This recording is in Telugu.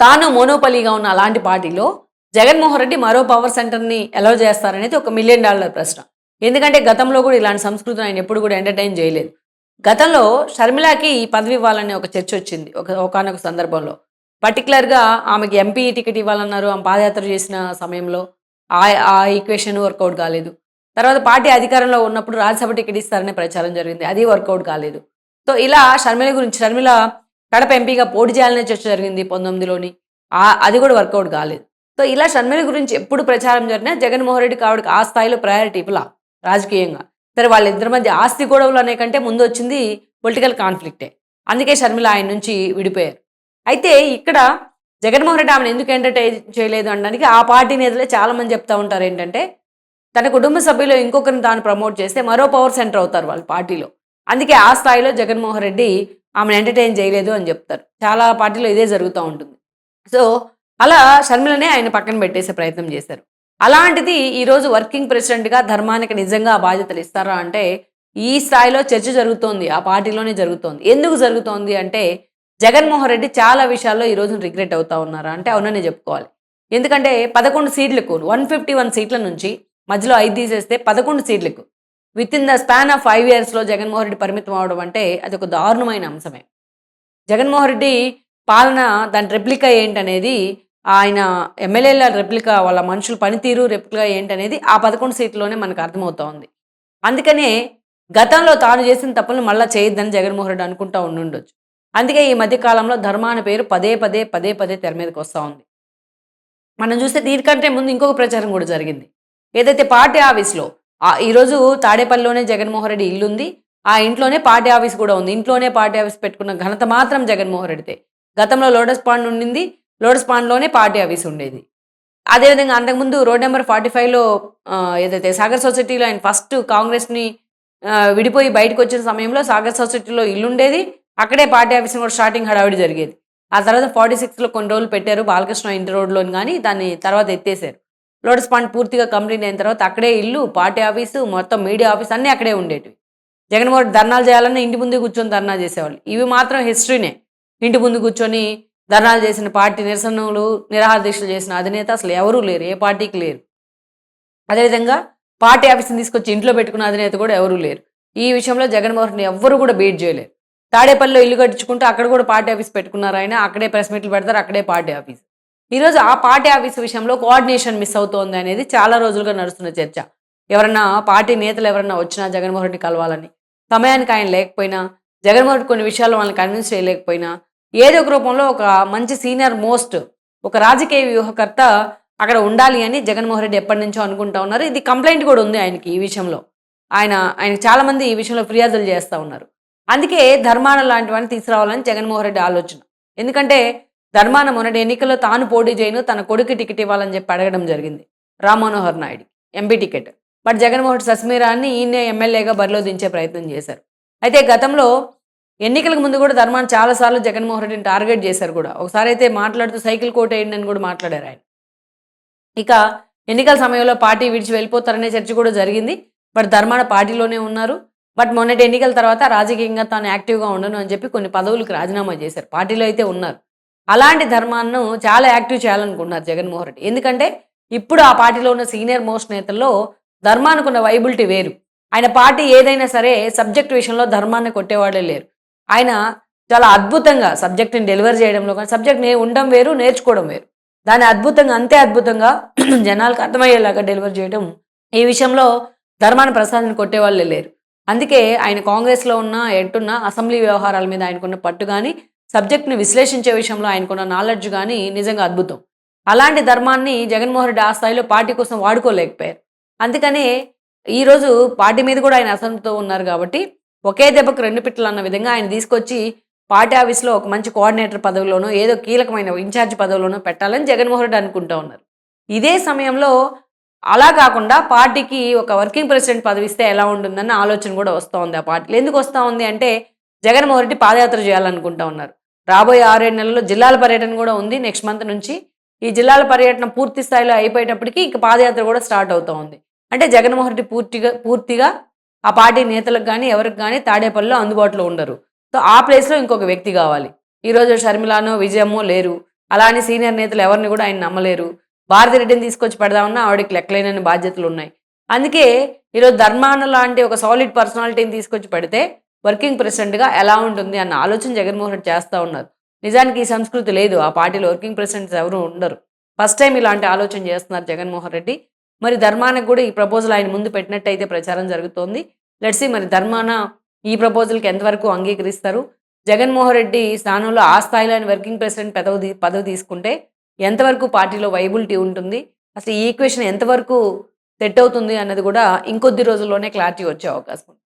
తాను మోనోపలీగా ఉన్న అలాంటి పార్టీలో జగన్మోహన్ రెడ్డి మరో పవర్ సెంటర్‌ని అలౌ చేస్తారనేది ఒక $1 మిలియన్ ప్రశ్న. ఎందుకంటే గతంలో కూడా ఇలాంటి సంస్కృతిని ఆయన ఎప్పుడు కూడా ఎంటర్‌టైన్ చేయలేదు. గతంలో షర్మిలకి ఈ పదవి ఇవ్వాలనే ఒక చర్చ వచ్చింది. ఒకానొక సందర్భంలో. పర్టిక్యులర్‌గా ఆమెకి ఎంపీ టికెట్ ఇవ్వాలన్నారు. ఆమె పాదయాత్ర చేసిన సమయంలో. ఆ ఈక్వేషన్ వర్కౌట్ కాలేదు. తర్వాత పార్టీ అధికారంలో ఉన్నప్పుడు రాజ్యసభ టికెట్ ఇస్తారనే ప్రచారం జరిగింది. అది వర్కౌట్ కాలేదు. సో, ఇలా షర్మిల కడప ఎంపీగా పోటీ చేయాలనే చర్చ జరిగింది 19లోని. అది కూడా వర్కౌట్ కాలేదు. సో, ఇలా షర్మిల గురించి ఎప్పుడు ప్రచారం జరిగినా జగన్మోహన్ రెడ్డికి ఆవిడకి ఆ స్థాయిలో ప్రయారిటీ ఇవ్వలా రాజకీయంగా. సరే వాళ్ళిద్దరి మధ్య ఆస్తి గొడవలు అనే కంటే ముందొచ్చింది పొలిటికల్ కాన్‌ఫ్లిక్టే. అందుకే షర్మిల ఆయన నుంచి విడిపోయారు. అయితే ఇక్కడ జగన్మోహన్ రెడ్డి ఆమెను ఎందుకు ఎంటర్‌టైన్ చేయలేదు అనడానికి ఆ పార్టీ నేతలే చాలామంది చెప్తా ఉంటారేంటంటే, తన కుటుంబ సభ్యులో ఇంకొకరిని తాను ప్రమోట్ చేస్తే మరో పవర్ సెంటర్ అవుతారు వాళ్ళు పార్టీలో. అందుకే ఆ స్థాయిలో జగన్మోహన్ రెడ్డి ఆమెను ఎంటర్‌టైన్ చేయలేదు అని చెప్తారు. చాలా పార్టీలో ఇదే జరుగుతా ఉంటుంది. సో, అలా షర్మిలనే ఆయన పక్కన పెట్టేసే ప్రయత్నం చేశారు. అలాంటిది ఈరోజు వర్కింగ్ ప్రెసిడెంట్‌గా ధర్మానికి నిజంగా ఆ బాధ్యతలు ఇస్తారా అంటే, ఈ స్థాయిలో చర్చ జరుగుతోంది. ఆ పార్టీలోనే జరుగుతోంది. ఎందుకు జరుగుతోంది అంటే, జగన్మోహన్ రెడ్డి చాలా విషయాల్లో ఈ రోజున రిగ్రెట్ అవుతా ఉన్నారా అంటే అవుననే చెప్పుకోవాలి. ఎందుకంటే 11 సీట్లకు 151 సీట్ల నుంచి మధ్యలో 5 తీసేస్తే 11 సీట్లకు వితిన్ ద స్పాన్ ఆఫ్ 5 ఇయర్స్‌లో జగన్మోహన్ రెడ్డి పరిమితం అవ్వడం అంటే అదొక దారుణమైన అంశమే. జగన్మోహన్ రెడ్డి పాలన దాని రెప్లికా ఏంటనేది ఆయన ఎమ్మెల్యేల రెప్లికా వాళ్ళ మనుషుల పనితీరు రెప్లికా ఏంటనేది ఆ 11 సీట్‌లోనే మనకు అర్థమవుతా ఉంది. అందుకనే గతంలో తాను చేసిన తప్పులను మళ్ళా చేయొద్దని జగన్మోహన్ రెడ్డి అనుకుంటా ఉండుండొచ్చు. అందుకే ఈ మధ్య కాలంలో ధర్మా అనే పేరు పదే పదే తెర మీదకొస్తా ఉంది. మనం చూస్తే దీనికంటే ముందు ఇంకొక ప్రచారం కూడా జరిగింది. ఏదైతే పార్టీ ఆఫీస్‌లో ఈరోజు తాడేపల్లిలోనే జగన్మోహన్ రెడ్డి ఇల్లుంది. ఆ ఇంట్లోనే పార్టీ ఆఫీస్ కూడా ఉంది. ఇంట్లోనే పార్టీ ఆఫీస్ పెట్టుకున్న ఘనత మాత్రం జగన్మోహన్ రెడ్డిదే. గతంలో లోటస్ పాండ్ ఉండింది. లోటస్ పాండ్‌లోనే పార్టీ ఆఫీస్ ఉండేది. అదేవిధంగా అంతకుముందు రోడ్ నంబర్ 45లో ఏదైతే సాగర్ సొసైటీలో ఆయన ఫస్ట్ కాంగ్రెస్‌ని విడిపోయి బయటకొచ్చిన సమయంలో సాగర్ సొసైటీలో ఇల్లుండేది. అక్కడే పార్టీ ఆఫీస్‌ని కూడా స్టార్టింగ్ హడావిడి జరిగేది. ఆ తర్వాత 46లో కొన్ని రోజులు పెట్టారు బాలకృష్ణ ఇంటి రోడ్‌లోని గాని దాన్ని తర్వాత ఎత్తేసారు. లోటస్ పాండ్ పూర్తిగా కంప్లీట్ అయిన తర్వాత అక్కడే ఇల్లు, పార్టీ ఆఫీసు, మొత్తం మీడియా ఆఫీస్ అన్నీ అక్కడే ఉండేటివి. జగన్మోహన్ రెడ్డి ధర్నాలు చేయాలన్నా ఇంటి ముందే కూర్చొని ధర్నా చేసేవాళ్ళు. ఇవి మాత్రం హిస్టరీనే. ఇంటి ముందు కూర్చొని ధర్నాలు చేసిన పార్టీ నిరసనలు, నిరాహార దీక్షలు చేసిన అధినేత అసలు ఎవరూ లేరు. ఏ పార్టీకి లేరు. అదేవిధంగా పార్టీ ఆఫీస్‌ని తీసుకొచ్చి ఇంట్లో పెట్టుకున్న అధినేత కూడా ఎవరూ లేరు. ఈ విషయంలో జగన్మోహన్ రెడ్డిని ఎవ్వరు కూడా బీట్ చేయలేరు. తాడేపల్లిలో ఇల్లు కట్టించుకుంటూ అక్కడ కూడా పార్టీ ఆఫీస్ పెట్టుకున్నారాయన. అక్కడే ప్రెస్ మీట్లు పెడతారు. అక్కడే పార్టీ ఆఫీస్. ఈరోజు ఆ పార్టీ ఆఫీస్ విషయంలో కోఆర్డినేషన్ మిస్ అవుతోంది అనేది చాలా రోజులుగా నడుస్తున్న చర్చ. ఎవరన్నా పార్టీ నేతలు ఎవరన్నా వచ్చినా జగన్మోహన్ రెడ్డి కలవాలని, సమయానికి ఆయన లేకపోయినా, జగన్మోహన్ రెడ్డి కొన్ని విషయాల్లో వాళ్ళని కన్విన్స్ చేయలేకపోయినా, ఏదో ఒక రూపంలో ఒక మంచి సీనియర్ మోస్ట్ ఒక రాజకీయ వ్యూహకర్త అక్కడ ఉండాలి అని జగన్మోహన్ రెడ్డి ఎప్పటినుంచో అనుకుంటా ఉన్నారు. ఇది కంప్లెయింట్ కూడా ఉంది ఆయనకి ఈ విషయంలో. ఆయనకి చాలామంది ఈ విషయంలో ఫిర్యాదులు చేస్తా ఉన్నారు. అందుకే ధర్మాన లాంటి వాడిని తీసుకురావాలని జగన్మోహన్ రెడ్డి ఆలోచన. ఎందుకంటే ధర్మాన మొన్నటి ఎన్నికల్లో తాను పోటీ చేయను, తన కొడుక్కి టికెట్ ఇవ్వాలని చెప్పి అడగడం జరిగింది. Ram Manohar Naidu MP ticket. But Jaganmohan Reddy సస్మిరాన్ని ఈయన్నే ఎమ్మెల్యేగా బరిలో దించే ప్రయత్నం చేశారు. అయితే గతంలో ఎన్నికలకు ముందు కూడా ధర్మాన చాలా సార్లు జగన్మోహన్ రెడ్డిని టార్గెట్ చేశారు కూడా. ఒకసారి అయితే మాట్లాడుతూ సైకిల్ కోటేయండి అని కూడా మాట్లాడారు ఆయన. ఇక ఎన్నికల సమయంలో పార్టీ విడిచి వెళ్ళిపోతారనే చర్చ కూడా జరిగింది. బట్ ధర్మాన పార్టీలోనే ఉన్నారు. బట్ మొన్నటి ఎన్నికల తర్వాత రాజకీయంగా తాను యాక్టివ్‌గా ఉండను అని చెప్పి కొన్ని పదవులకు రాజీనామా చేశారు. పార్టీలో అయితే ఉన్నారు. అలాంటి ధర్మాన్ని చాలా యాక్టివ్ చేయాలనుకుంటున్నారు జగన్మోహన్ రెడ్డి. ఎందుకంటే ఇప్పుడు ఆ పార్టీలో ఉన్న సీనియర్ మోస్ట్ నేతల్లో ధర్మానికున్న వైబిలిటీ వేరు. ఆయన పార్టీ ఏదైనా సరే సబ్జెక్ట్ విషయంలో ధర్మాన్ని కొట్టేవాళ్ళే లేరు. ఆయన చాలా అద్భుతంగా సబ్జెక్ట్‌ని డెలివర్ చేయడంలో కానీ సబ్జెక్ట్‌ని ఉండడం వేరు, నేర్చుకోవడం వేరు. దాన్ని అద్భుతంగా అంతే అద్భుతంగా జనాలకు అర్థమయ్యేలాగా డెలివర్ చేయడం ఈ విషయంలో ధర్మాన ప్రసాద్‌ని కొట్టేవాళ్ళే లేరు. అందుకే ఆయన కాంగ్రెస్‌లో ఉన్న ఎట్టున్న అసెంబ్లీ వ్యవహారాల మీద ఆయనకున్న పట్టు గాని, సబ్జెక్ట్‌ని విశ్లేషించే విషయంలో ఆయనకున్న నాలెడ్జ్ గాని నిజంగా అద్భుతం. అలాంటి ధర్మాన్ని జగన్మోహన్ రెడ్డి ఆ స్థాయిలో పార్టీ కోసం వాడుకోలేకపోయారు. అందుకనే ఈరోజు పార్టీ మీద కూడా ఆయన అసంతృప్తితో ఉన్నారు కాబట్టి, ఒకే దెబ్బకు రెండు పిట్టలు అన్న విధంగా ఆయన తీసుకొచ్చి పార్టీ ఆఫీస్‌లో ఒక మంచి కోఆర్డినేటర్ పదవిలోనో, ఏదో కీలకమైన ఇన్‌చార్జ్ పదవిలోనో పెట్టాలని జగన్మోహన్ రెడ్డి అనుకుంటా ఉన్నారు. ఇదే సమయంలో అలా కాకుండా పార్టీకి ఒక వర్కింగ్ ప్రెసిడెంట్ పదవిస్తే ఎలా ఉంటుందన్న ఆలోచన కూడా వస్తా ఉంది ఆ పార్టీలో. ఎందుకు వస్తా ఉంది అంటే, జగన్మోహన్ రెడ్డి పాదయాత్ర చేయాలనుకుంటా ఉన్నారు. రాబోయే 6, 7 నెలల్లో జిల్లాల పర్యటన కూడా ఉంది నెక్స్ట్ మంత్ నుంచి. ఈ జిల్లాల పర్యటన పూర్తి స్థాయిలో అయిపోయేటప్పటికి ఇక పాదయాత్ర కూడా స్టార్ట్ అవుతా ఉంది. అంటే జగన్మోహన్ రెడ్డి పూర్తిగా ఆ పార్టీ నేతలకు గాని, ఎవరికి గాని తాడేపల్లిలో అందుబాటులో ఉండరు. సో, ఆ ప్లేస్‌లో ఇంకొక వ్యక్తి కావాలి. ఈరోజు షర్మిలనో, విజయమ్మో లేరు. అలా అని సీనియర్ నేతలు ఎవరిని కూడా ఆయన నమ్మలేరు. భారతిరెడ్డిని తీసుకొచ్చి పెడదామన్నా ఆవిడకి లెక్కలేనన్ని బాధ్యతలు ఉన్నాయి. అందుకే ఈరోజు ధర్మాన లాంటి ఒక సాలిడ్ పర్సనాలిటీని తీసుకొచ్చి పెడితే వర్కింగ్ ప్రెసిడెంట్‌గా ఎలా ఉంటుంది అన్న ఆలోచన జగన్మోహన్ రెడ్డి చేస్తా ఉన్నారు. నిజానికి ఈ సంస్కృతి లేదు. ఆ పార్టీలో వర్కింగ్ ప్రెసిడెంట్స్ ఎవరు ఉండరు. ఫస్ట్ టైమ్ ఇలాంటి ఆలోచన చేస్తున్నారు జగన్మోహన్ రెడ్డి. మరి ధర్మానికి కూడా ఈ ప్రపోజల్ ఆయన ముందు పెట్టినట్టయితే ప్రచారం జరుగుతోంది. లెట్స్ సీ మరి ధర్మాన ఈ ప్రపోజల్‌కి ఎంతవరకు అంగీకరిస్తారు? జగన్మోహన్ రెడ్డి స్థానంలో ఆ స్థాయిలో ఆయన వర్కింగ్ ప్రెసిడెంట్ పదవి తీసుకుంటే ఎంతవరకు పార్టీలో వైబిలిటీ ఉంటుంది? అసలు ఈ ఈక్వేషన్ ఎంతవరకు సెట్ అవుతుంది అన్నది కూడా ఇంకొద్ది రోజుల్లోనే క్లారిటీ వచ్చే అవకాశం ఉంది.